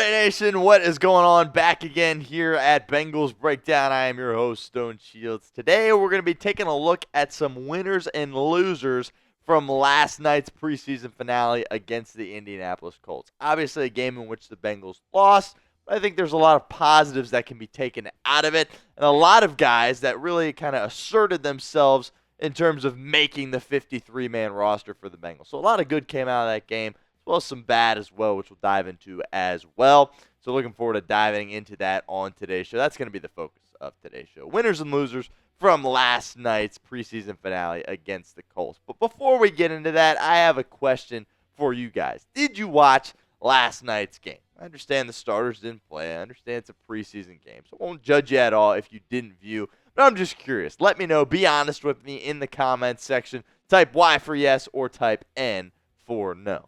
Ray Nation, what is going on? Back again here at Bengals Breakdown. I am your host, Stone Shields. Today, we're going to be taking a look at some winners and losers from last night's preseason finale against the Indianapolis Colts. Obviously, a game in which the Bengals lost, but I think there's a lot of positives that can be taken out of it, and a lot of guys that really kind of asserted themselves in terms of making the 53-man roster for the Bengals. So a lot of good came out of that game, as well as some bad as well, which we'll dive into as well. So looking forward to diving into that on today's show. That's going to be the focus of today's show. Winners and losers from last night's preseason finale against the Colts. But before we get into that, I have a question for you guys. Did you watch last night's game? I understand the starters didn't play. I understand it's a preseason game, so I won't judge you at all if you didn't view. But I'm just curious. Let me know. Be honest with me in the comments section. Type Y for yes or type N for no.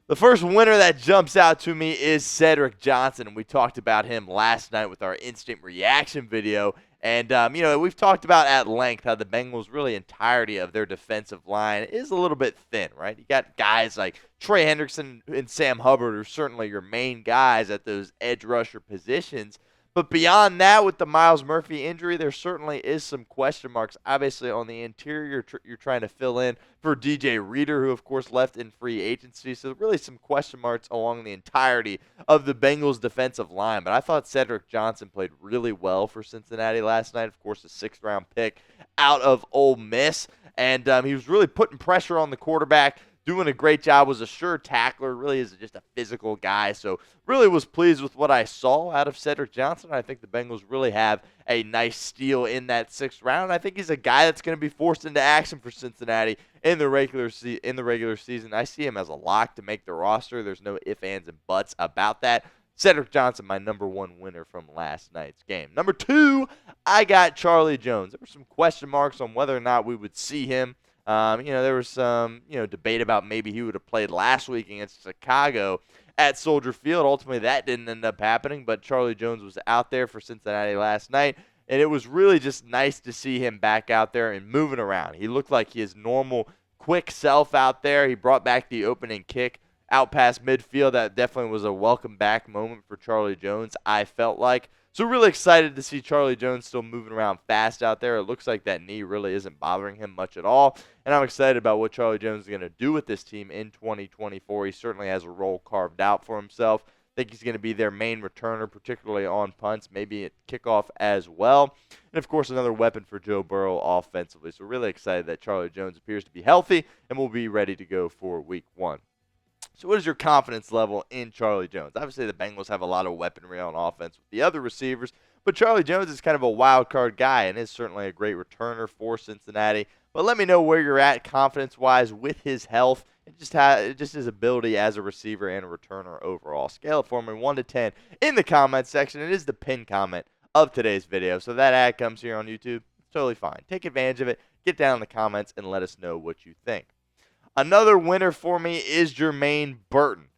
The first winner that jumps out to me is Cedric Johnson, and we talked about him last night with our instant reaction video. And, we've talked about at length how the Bengals' really entirety of their defensive line is a little bit thin, right? You got guys like Trey Hendrickson and Sam Hubbard, who are certainly your main guys at those edge rusher positions. But beyond that, with the Myles Murphy injury, there certainly is some question marks. Obviously, on the interior, you're trying to fill in for DJ Reader, who, of course, left in free agency. So really some question marks along the entirety of the Bengals' defensive line. But I thought Cedric Johnson played really well for Cincinnati last night. Of course, a sixth-round pick out of Ole Miss. And he was really putting pressure on the quarterback, doing a great job, was a sure tackler, really is just a physical guy. So really was pleased with what I saw out of Cedric Johnson. I think the Bengals really have a nice steal in that sixth round. I think he's a guy that's going to be forced into action for Cincinnati in the regular season. I see him as a lock to make the roster. There's no ifs, ands, and buts about that. Cedric Johnson, my number one winner from last night's game. Number two, I got Charlie Jones. There were some question marks on whether or not we would see him. There was some, debate about maybe he would have played last week against Chicago at Soldier Field. Ultimately, that didn't end up happening, but Charlie Jones was out there for Cincinnati last night, and it was really just nice to see him back out there and moving around. He looked like his normal, quick self out there. He brought back the opening kick out past midfield. That definitely was a welcome back moment for Charlie Jones, I felt like. So really excited to see Charlie Jones still moving around fast out there. It looks like that knee really isn't bothering him much at all. And I'm excited about what Charlie Jones is going to do with this team in 2024. He certainly has a role carved out for himself. I think he's going to be their main returner, particularly on punts, maybe at kickoff as well. And, of course, another weapon for Joe Burrow offensively. So really excited that Charlie Jones appears to be healthy and will be ready to go for week one. So what is your confidence level in Charlie Jones? Obviously, the Bengals have a lot of weaponry on offense with the other receivers, but Charlie Jones is kind of a wild card guy and is certainly a great returner for Cincinnati. But let me know where you're at confidence-wise with his health and just his ability as a receiver and a returner overall. Scale it for me 1 to 10 in the comments section. It is the pinned comment of today's video. So if that ad comes here on YouTube, it's totally fine. Take advantage of it. Get down in the comments and let us know what you think. Another winner for me is Germaine Burton.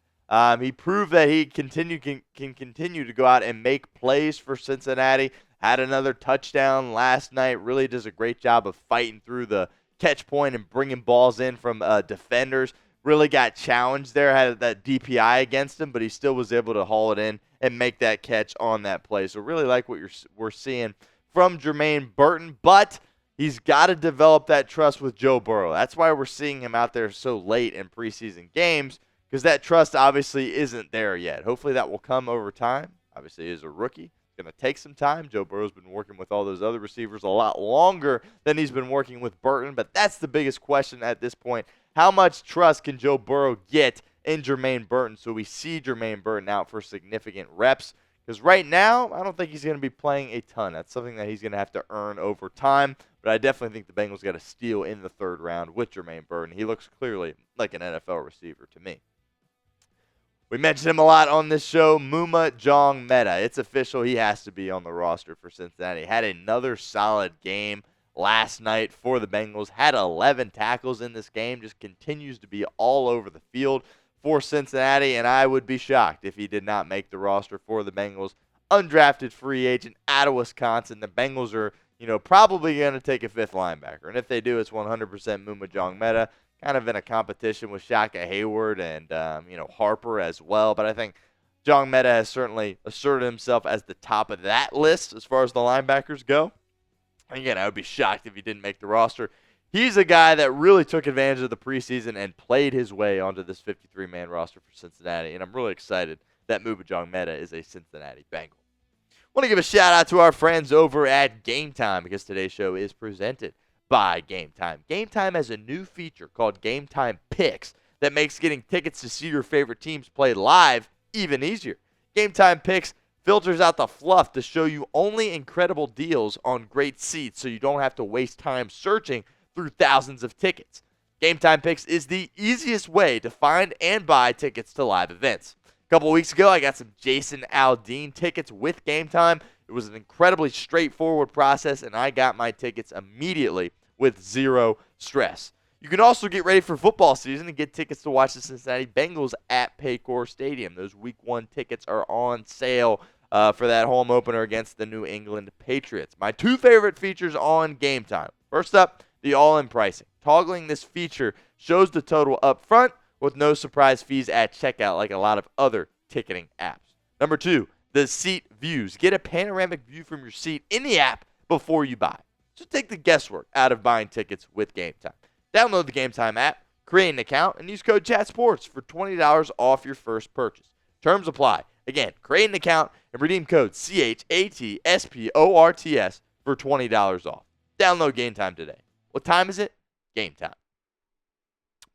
He proved that he can continue to go out and make plays for Cincinnati. Had another touchdown last night. Really does a great job of fighting through the catch point and bringing balls in from defenders. Really got challenged there. Had that DPI against him, but he still was able to haul it in and make that catch on that play. So really like what we're seeing from Germaine Burton, but he's got to develop that trust with Joe Burrow. That's why we're seeing him out there so late in preseason games, because that trust obviously isn't there yet. Hopefully that will come over time. Obviously, he is a rookie. It's going to take some time. Joe Burrow's been working with all those other receivers a lot longer than he's been working with Burton, but that's the biggest question at this point. How much trust can Joe Burrow get in Germaine Burton so we see Germaine Burton out for significant reps? Because right now, I don't think he's going to be playing a ton. That's something that he's going to have to earn over time. But I definitely think the Bengals got a steal in the third round with Germaine Burton. He looks clearly like an NFL receiver to me. We mentioned him a lot on this show, Maema Njongmeta. It's official. He has to be on the roster for Cincinnati. Had another solid game last night for the Bengals. Had 11 tackles in this game. Just continues to be all over the field for Cincinnati, and I would be shocked if he did not make the roster for the Bengals. Undrafted free agent out of Wisconsin. The Bengals are, probably going to take a fifth linebacker, and if they do, it's 100% Maema Njongmeta. Kind of in a competition with Shaka Hayward and Harper as well. But I think Njongmeta has certainly asserted himself as the top of that list as far as the linebackers go. And again, I would be shocked if he didn't make the roster. He's a guy that really took advantage of the preseason and played his way onto this 53-man roster for Cincinnati, and I'm really excited that Maema Njongmeta is a Cincinnati Bengal. Want to give a shout out to our friends over at Game Time because today's show is presented by Game Time. Game Time has a new feature called Game Time Picks that makes getting tickets to see your favorite teams play live even easier. Game Time Picks filters out the fluff to show you only incredible deals on great seats so you don't have to waste time searching through thousands of tickets. Game Time Picks is the easiest way to find and buy tickets to live events. A couple weeks ago, I got some Jason Aldean tickets with Game Time. It was an incredibly straightforward process, and I got my tickets immediately with zero stress. You can also get ready for football season and get tickets to watch the Cincinnati Bengals at Paycor Stadium. Those Week 1 tickets are on sale for that home opener against the New England Patriots. My two favorite features on Game Time. First up, the all-in pricing. Toggling this feature shows the total up front with no surprise fees at checkout like a lot of other ticketing apps. Number 2, the seat views. Get a panoramic view from your seat in the app before you buy. So take the guesswork out of buying tickets with Game Time. Download the Game Time app, create an account, and use code CHATSPORTS for $20 off your first purchase. Terms apply. Again, create an account and redeem code CHATSPORTS for $20 off. Download Game Time today. What time is it? Game time.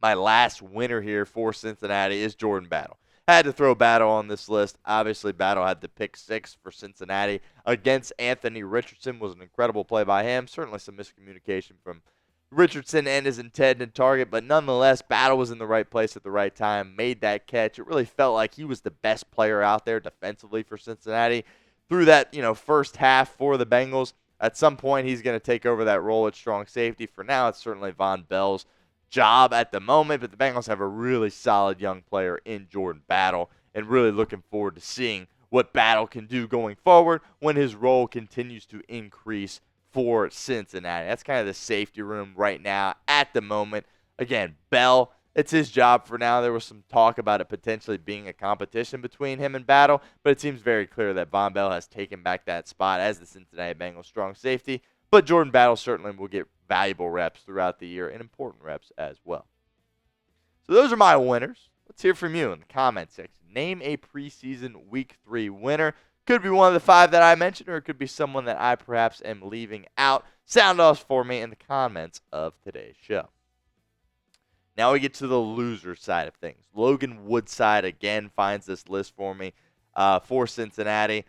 My last winner here for Cincinnati is Jordan Battle. I had to throw Battle on this list. Obviously, Battle had the pick 6 for Cincinnati against Anthony Richardson. Was an incredible play by him. Certainly some miscommunication from Richardson and his intended target, but nonetheless, Battle was in the right place at the right time, made that catch. It really felt like he was the best player out there defensively for Cincinnati through that, first half for the Bengals. At some point, he's going to take over that role at strong safety. For now, it's certainly Von Bell's job at the moment, but the Bengals have a really solid young player in Jordan Battle, and really looking forward to seeing what Battle can do going forward when his role continues to increase for Cincinnati. That's kind of the safety room right now at the moment. Again, Bell, it's his job for now. There was some talk about it potentially being a competition between him and Battle, but it seems very clear that Von Bell has taken back that spot as the Cincinnati Bengals strong safety. But Jordan Battle certainly will get valuable reps throughout the year and important reps as well. So those are my winners. Let's hear from you in the comment section. Name a preseason Week 3 winner. Could be one of the 5 that I mentioned, or it could be someone that I perhaps am leaving out. Sound off for me in the comments of today's show. Now we get to the loser side of things. Logan Woodside again finds this list for me for Cincinnati.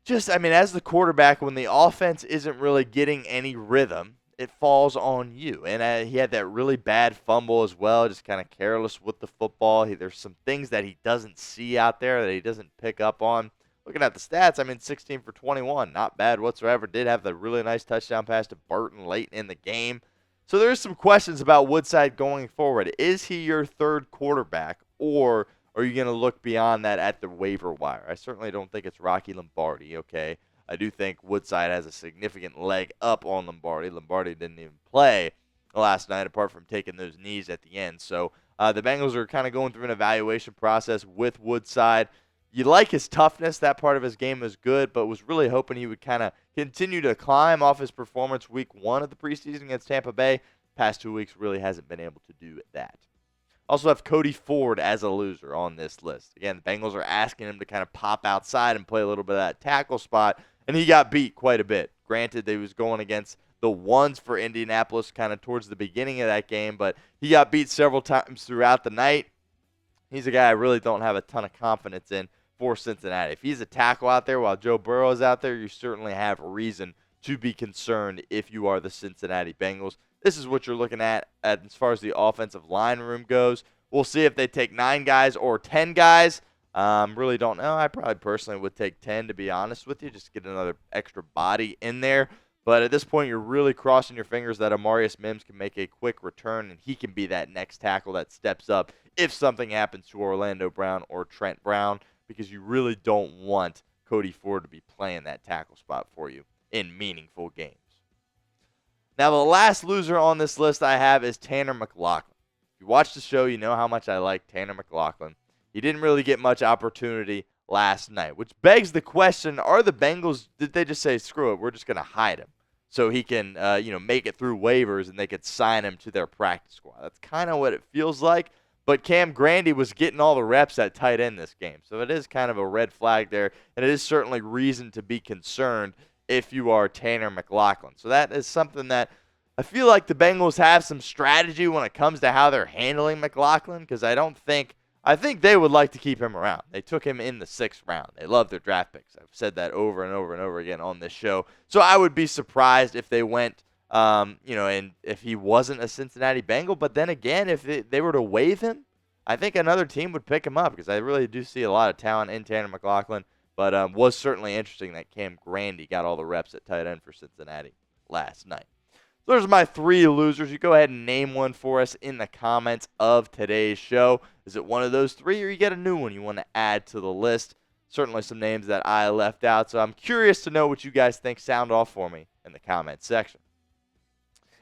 As the quarterback, when the offense isn't really getting any rhythm, it falls on you. And he had that really bad fumble as well, just kind of careless with the football. There's some things that he doesn't see out there that he doesn't pick up on. Looking at the stats, 16 for 21. Not bad whatsoever. Did have the really nice touchdown pass to Burton late in the game. So there's some questions about Woodside going forward. Is he your third quarterback, or are you going to look beyond that at the waiver wire? I certainly don't think it's Rocky Lombardi, okay? I do think Woodside has a significant leg up on Lombardi. Lombardi didn't even play last night apart from taking those knees at the end. So the Bengals are kind of going through an evaluation process with Woodside. You like his toughness. That part of his game is good, but was really hoping he would kind of continue to climb off his performance Week 1 of the preseason against Tampa Bay. Past 2 weeks really hasn't been able to do that. Also have Cody Ford as a loser on this list. Again, the Bengals are asking him to kind of pop outside and play a little bit of that tackle spot, and he got beat quite a bit. Granted, they was going against the ones for Indianapolis kind of towards the beginning of that game, but he got beat several times throughout the night. He's a guy I really don't have a ton of confidence in for Cincinnati. If he's a tackle out there while Joe Burrow is out there, you certainly have reason to be concerned if you are the Cincinnati Bengals. This is what you're looking at as far as the offensive line room goes. We'll see if they take 9 guys or 10 guys. Really don't know. I probably personally would take 10, to be honest with you, just to get another extra body in there. But at this point, you're really crossing your fingers that Amarius Mims can make a quick return, and he can be that next tackle that steps up if something happens to Orlando Brown or Trent Brown, because you really don't want Cody Ford to be playing that tackle spot for you in meaningful games. Now, the last loser on this list I have is Tanner McLachlan. If you watch the show, you know how much I like Tanner McLachlan. He didn't really get much opportunity last night, which begs the question, are the Bengals, did they just say, screw it, we're just going to hide him so he can, make it through waivers and they could sign him to their practice squad? That's kind of what it feels like. But Cam Grandy was getting all the reps at tight end this game. So it is kind of a red flag there, and it is certainly reason to be concerned if you are Tanner McLachlan. So that is something that I feel like the Bengals have some strategy when it comes to how they're handling McLachlan, because I think they would like to keep him around. They took him in the 6th round. They love their draft picks. I've said that over and over and over again on this show. So I would be surprised if they went and if he wasn't a Cincinnati Bengal. But then again, if they were to waive him, I think another team would pick him up, because I really do see a lot of talent in Tanner McLachlan. But was certainly interesting that Cam Grandy got all the reps at tight end for Cincinnati last night. So there's my 3 losers. You go ahead and name one for us in the comments of today's show. Is it one of those 3, or you get a new one you want to add to the list? Certainly some names that I left out. So I'm curious to know what you guys think. Sound off for me in the comments section.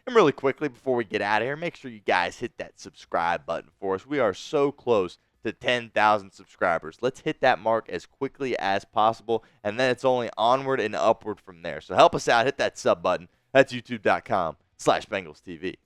And really quickly, before we get out of here, make sure you guys hit that subscribe button for us. We are so close to 10,000 subscribers. Let's hit that mark as quickly as possible, and then it's only onward and upward from there. So help us out. Hit that sub button. That's youtube.com/BengalsTV.